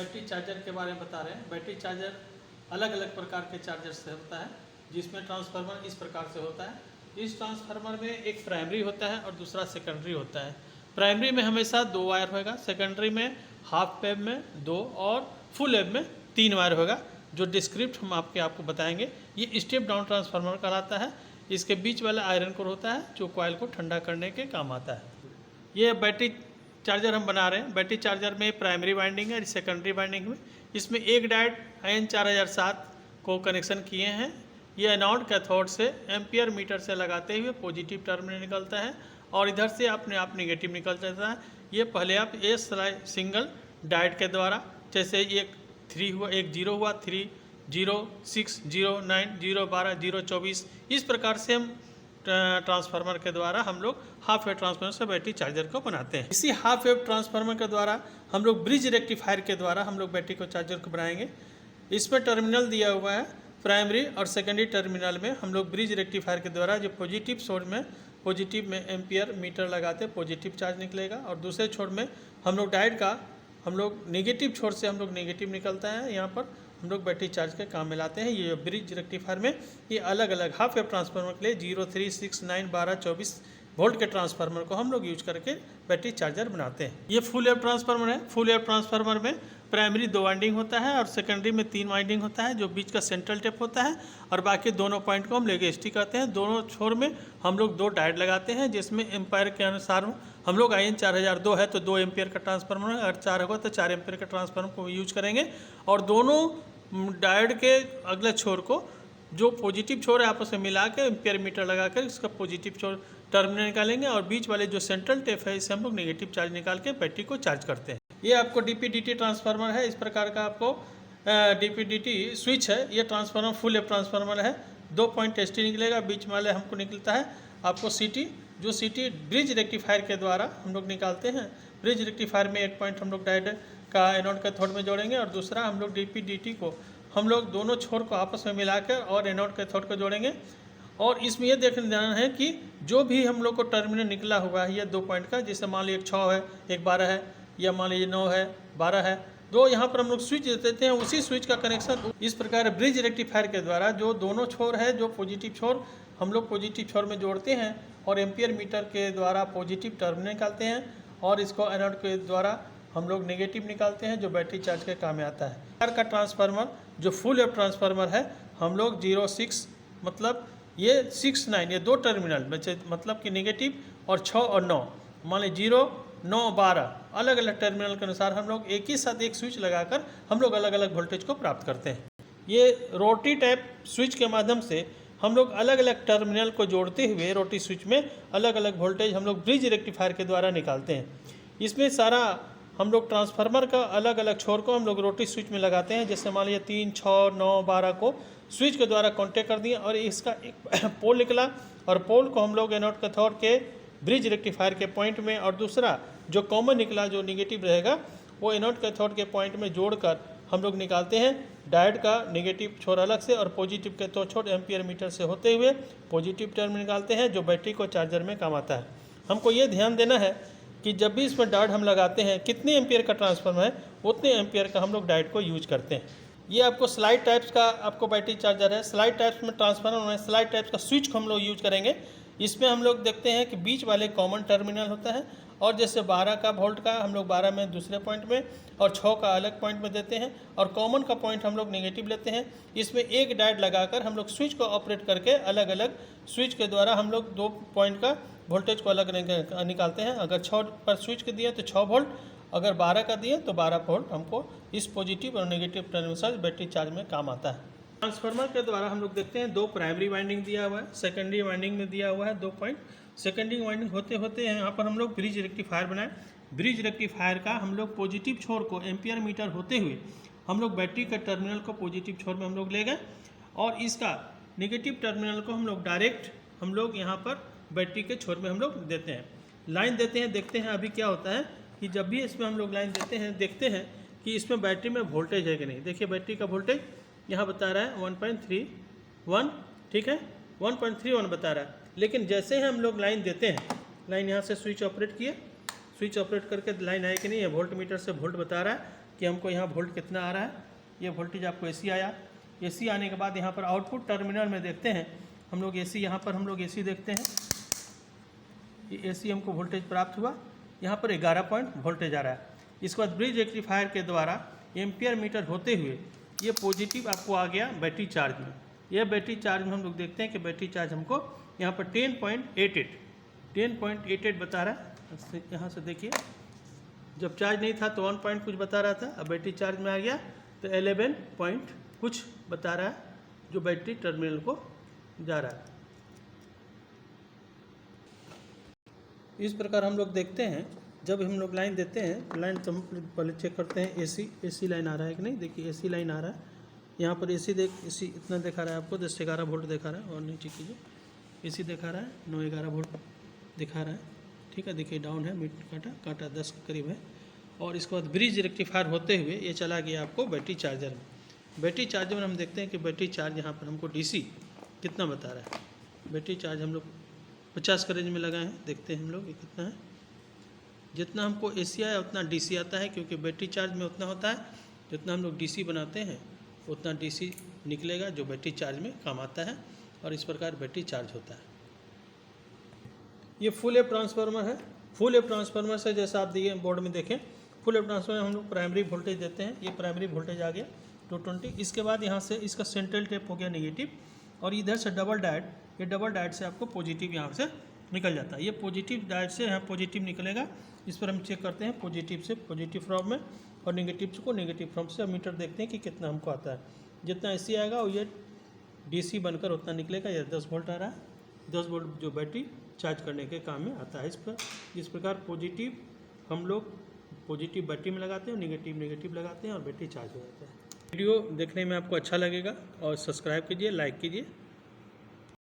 Battery charger के बारे में बता रहे हैं। बैटरी चार्जर अलग अलग प्रकार के चार्जर से होता है, जिसमें ट्रांसफार्मर इस प्रकार से होता है। इस ट्रांसफार्मर में एक प्राइमरी होता है और दूसरा सेकेंडरी होता है। प्राइमरी में हमेशा 2 वायर होगा, सेकेंडरी में हाफ वेव में 2 और फुल वेव में 3 वायर होगा, जो डिस्क्रिप्ट हम आपको बताएंगे। ये स्टेप डाउन ट्रांसफार्मर कहलाता है। इसके बीच वाला आयरन कोर होता है जो कॉइल को ठंडा करने के काम आता है। ये बैटरी चार्जर हम बना रहे हैं। बैटरी चार्जर में प्राइमरी वाइंडिंग है, सेकेंडरी वाइंडिंग में इसमें एक डायोड IN4007 को कनेक्शन किए हैं। ये एनोड कैथोड से एम्पियर मीटर से लगाते हुए पॉजिटिव टर्मिनल निकलता है और इधर से अपने आप निगेटिव निकल जाता है। ये पहले आप सिंगल डायोड के द्वारा, जैसे एक 3 हुआ, एक 0 हुआ, 3, 0, 6, 0, 9, 0, 12, 0, 24, इस प्रकार से हम ट्रांसफार्मर के द्वारा हम लोग हाफ वेव ट्रांसफार्मर से बैटरी चार्जर को बनाते हैं। इसी हाफ वेव ट्रांसफार्मर के द्वारा हम लोग ब्रिज रेक्टिफायर के द्वारा हम लोग बैटरी को चार्जर को बनाएंगे। इसमें टर्मिनल दिया हुआ है, प्राइमरी और सेकेंडरी टर्मिनल में हम लोग ब्रिज रेक्टिफायर के द्वारा जो पॉजिटिव छोर में एम्पियर मीटर लगाते पॉजिटिव चार्ज निकलेगा, और दूसरे छोर में हम लोग डायोड का हम लोग नेगेटिव छोर से हम लोग नेगेटिव निकलता है, यहाँ पर हम लोग बैटरी चार्ज के काम में लाते हैं। ये ब्रिज रेक्टिफायर में ये अलग अलग हाफ वेव ट्रांसफार्मर के लिए 0, 3, 6, 9, 12, 24 वोल्ट के ट्रांसफार्मर को हम लोग यूज करके बैटरी चार्जर बनाते हैं। ये फुल वेव ट्रांसफार्मर है। फुल वेव ट्रांसफार्मर में प्राइमरी 2 वाइंडिंग होता है और सेकेंडरी में 3 वाइंडिंग होता है, जो बीच का सेंट्रल टेप होता है, और बाकी दोनों पॉइंट को हम लेगेस्टी कहते हैं। दोनों छोर में हम लोग 2 डायोड लगाते हैं, जिसमें एम्पायर के अनुसार हम लोग IN4002 है तो 2 एम्पियर का ट्रांसफार्मर है, अगर 4 होगा तो 4 एम्पियर का ट्रांसफार्मर को यूज करेंगे। और दोनों डायोड के अगले छोर को, जो पॉजिटिव छोर है, आपस में मिला के एम्पियर मीटर लगाकर इसका पॉजिटिव छोर टर्मिनल निकालेंगे, और बीच वाले जो सेंट्रल टेप है इससे हम लोग नेगेटिव चार्ज निकाल के बैटरी को चार्ज करते हैं। ये आपको DP-DT ट्रांसफार्मर है। इस प्रकार का आपको DP-DT स्विच है। ये ट्रांसफार्मर फुल वेव ट्रांसफार्मर है। 2 पॉइंट ST निकलेगा, बीच वाले हमको निकलता है आपको CT, जो CT ब्रिज रेक्टिफायर के द्वारा हम लोग निकालते हैं। ब्रिज रेक्टिफायर में एक पॉइंट हम लोग डायोड का एनोड कैथोड में जोड़ेंगे, और दूसरा हम लोग DP-DT को हम लोग दोनों छोर को आपस में मिलाकर और एनोड कैथोड को जोड़ेंगे। और इसमें यह देखना है कि जो भी हम लोग को टर्मिनल निकला हुआ है ये 2 पॉइंट का, जैसे मान लीजिए 6 है, एक 12 है, या मान लीजिए 9 है, 12 है, तो यहाँ पर हम लोग स्विच देते हैं। उसी स्विच का कनेक्शन इस प्रकार ब्रिज रेक्टिफायर के द्वारा जो दोनों छोर है, जो पॉजिटिव छोर हम लोग पॉजिटिव छोर में जोड़ते हैं और एम्पियर मीटर के द्वारा पॉजिटिव टर्मिनल निकालते हैं, और इसको एनोड के द्वारा हम लोग नेगेटिव निकालते हैं, जो बैटरी चार्ज के काम में आता है। कार का ट्रांसफार्मर जो फुल वेव ट्रांसफार्मर है, हम लोग 0, 6 मतलब ये 6, 9 ये 2 टर्मिनल मतलब कि नेगेटिव, और 6 और 9 मान लीजिए 0, 9, 12 अलग अलग टर्मिनल के अनुसार हम लोग एक ही साथ एक स्विच लगाकर हम लोग अलग अलग वोल्टेज को प्राप्त करते हैं। ये रोटरी टाइप स्विच के माध्यम से हम लोग अलग अलग टर्मिनल को जोड़ते हुए रोटरी स्विच में अलग अलग वोल्टेज हम लोग ब्रिज रेक्टिफायर के द्वारा निकालते हैं। इसमें सारा हम लोग ट्रांसफार्मर का अलग अलग छोर को हम लोग रोटरी स्विच में लगाते हैं। जैसे मान लीजिए 3, 6, 9, 12 को स्विच के द्वारा कांटेक्ट कर दिए, और इसका एक पोल निकला, और पोल को हम लोग एनोड कैथोड के ब्रिज रेक्टिफायर के पॉइंट में, और दूसरा जो कॉमन निकला जो निगेटिव रहेगा वो एनोड कैथोड के पॉइंट में जोड़कर हम लोग निकालते हैं। डायोड का नेगेटिव छोर अलग से और पॉजिटिव के 2 छोर एम्पियर मीटर से होते हुए पॉजिटिव टर्म निकालते हैं, जो बैटरी को चार्जर में काम आता है। हमको ये ध्यान देना है कि जब भी इसमें डायोड हम लगाते हैं, कितने एम्पियर का ट्रांसफार्मर है उतने एम्पियर का हम लोग डायोड को यूज करते हैं। ये आपको स्लाइड टाइप्स का आपको बैटरी चार्जर है। स्लाइड टाइप्स में ट्रांसफार्मर में स्लाइड टाइप्स का स्विच को हम लोग यूज करेंगे। इसमें हम लोग देखते हैं कि बीच वाले कॉमन टर्मिनल होता है, और जैसे 12 का वोल्ट का हम लोग 12 में दूसरे पॉइंट में, और 6 का अलग पॉइंट में देते हैं, और कॉमन का पॉइंट हम लोग नेगेटिव लेते हैं। इसमें एक डायोड लगाकर हम लोग स्विच को ऑपरेट करके अलग अलग स्विच के द्वारा हम लोग 2 पॉइंट का वोल्टेज को अलग निकालते हैं। अगर 6 पर स्विच के दिए तो 6 वोल्ट, अगर 12 का दिए तो 12 वोल्ट हमको इस पॉजिटिव और नेगेटिव टर्मिनल से बैटरी चार्ज में काम आता है। ट्रांसफार्मर के द्वारा हम लोग देखते हैं 2 प्राइमरी वाइंडिंग दिया हुआ है, सेकेंडरी वाइंडिंग में दिया हुआ है 2 पॉइंट। सेकेंडरी वाइंडिंग होते होते यहाँ पर हम लोग ब्रिज रेक्टिफायर बनाए। ब्रिज रेक्टिफायर का हम लोग पॉजिटिव छोर को एम्पियर मीटर होते हुए हम लोग बैटरी के टर्मिनल को पॉजिटिव छोर में हम लोग ले गए, और इसका नेगेटिव टर्मिनल को हम लोग डायरेक्ट हम लोग यहाँ पर बैटरी के छोर में हम लोग देते हैं, लाइन देते हैं। देखते हैं अभी क्या होता है कि जब भी इसमें हम लोग लाइन देते हैं, देखते हैं कि इसमें बैटरी में वोल्टेज है कि नहीं। देखिए बैटरी का वोल्टेज यहाँ बता रहा है 1.31, ठीक है, 1.31 बता रहा है। लेकिन जैसे ही हम लोग लाइन देते हैं, लाइन यहाँ से स्विच ऑपरेट किए, स्विच ऑपरेट करके लाइन आई कि नहीं है, वोल्ट मीटर से वोल्ट बता रहा है कि हमको यहाँ वोल्ट कितना आ रहा है। ये वोल्टेज आपको AC आया। AC आने के बाद यहाँ पर आउटपुट टर्मिनल में देखते हैं हम लोग AC, यहाँ पर हम लोग AC देखते हैं। ये AC हमको वोल्टेज प्राप्त हुआ, यहाँ पर 11 पॉइंट वोल्टेज आ रहा है। इसके बाद ब्रिज रेक्टिफायर के द्वारा एम्पियर मीटर होते हुए ये पॉजिटिव आपको आ गया बैटरी चार्ज में। यह बैटरी चार्ज में हम लोग देखते हैं कि बैटरी चार्ज हमको यहाँ पर 10.88 बता रहा है। यहाँ से देखिए, जब चार्ज नहीं था तो 1 पॉइंट कुछ बता रहा था, अब बैटरी चार्ज में आ गया तो 11 पॉइंट कुछ बता रहा है, जो बैटरी टर्मिनल को जा रहा है। इस प्रकार हम लोग देखते हैं, जब हम लोग लाइन देते हैं, लाइन तो हम पहले चेक करते हैं AC लाइन आ रहा है कि नहीं। देखिए AC लाइन आ रहा है, यहाँ पर AC इतना दिखा रहा है आपको, 10 से 11 वोल्ट दिखा रहा है। और नीचे कीजिए, AC दिखा रहा है 9-11 वोल्ट दिखा रहा है, ठीक है। देखिए डाउन है, मिड काटा 10 के करीब है। और इसके बाद ब्रिज रेक्टिफायर होते हुए ये चला गया आपको बैटरी चार्जर में। बैटरी चार्जर में हम देखते हैं कि बैटरी चार्ज यहाँ पर हमको DC कितना बता रहा है। बैटरी चार्ज हम लोग 50 के रेंज में लगाए हैं, देखते हैं हम लोग ये कितना है। जितना हमको AC आया उतना DC आता है, क्योंकि बैटरी चार्ज में उतना होता है जितना हम लोग DC बनाते हैं उतना DC निकलेगा, जो बैटरी चार्ज में काम आता है। और इस प्रकार बैटरी चार्ज होता है। ये फुल वेव ट्रांसफार्मर है। फुल वेव ट्रांसफार्मर से जैसा आप दिए बोर्ड में देखें, फुल वेव ट्रांसफार्मर हम लोग प्राइमरी वोल्टेज देते हैं। ये प्राइमरी वोल्टेज आ गया 220। इसके बाद यहाँ से इसका सेंट्रल टेप हो गया नेगेटिव, और इधर से डबल डायोड, ये डबल डायोड से आपको पॉजिटिव यहाँ से निकल जाता है। ये पॉजिटिव डायोड से यहाँ पॉजिटिव निकलेगा। इस पर हम चेक करते हैं पॉजिटिव से पॉजिटिव फॉर्म में, और नेगेटिव को नेगेटिव फॉर्म से। मीटर देखते हैं कि कितना हमको आता है। जितना AC आएगा वो ये DC बनकर उतना निकलेगा। यह 10 वोल्ट आ रहा है, 10 वोल्ट जो बैटरी चार्ज करने के काम में आता है। इस प्रकार पॉजिटिव हम लोग पॉजिटिव बैटरी में लगाते हैं और नेगेटिव लगाते हैं, और बैटरी चार्ज हो जाता है। वीडियो देखने में आपको अच्छा लगेगा और सब्सक्राइब कीजिए, लाइक कीजिए।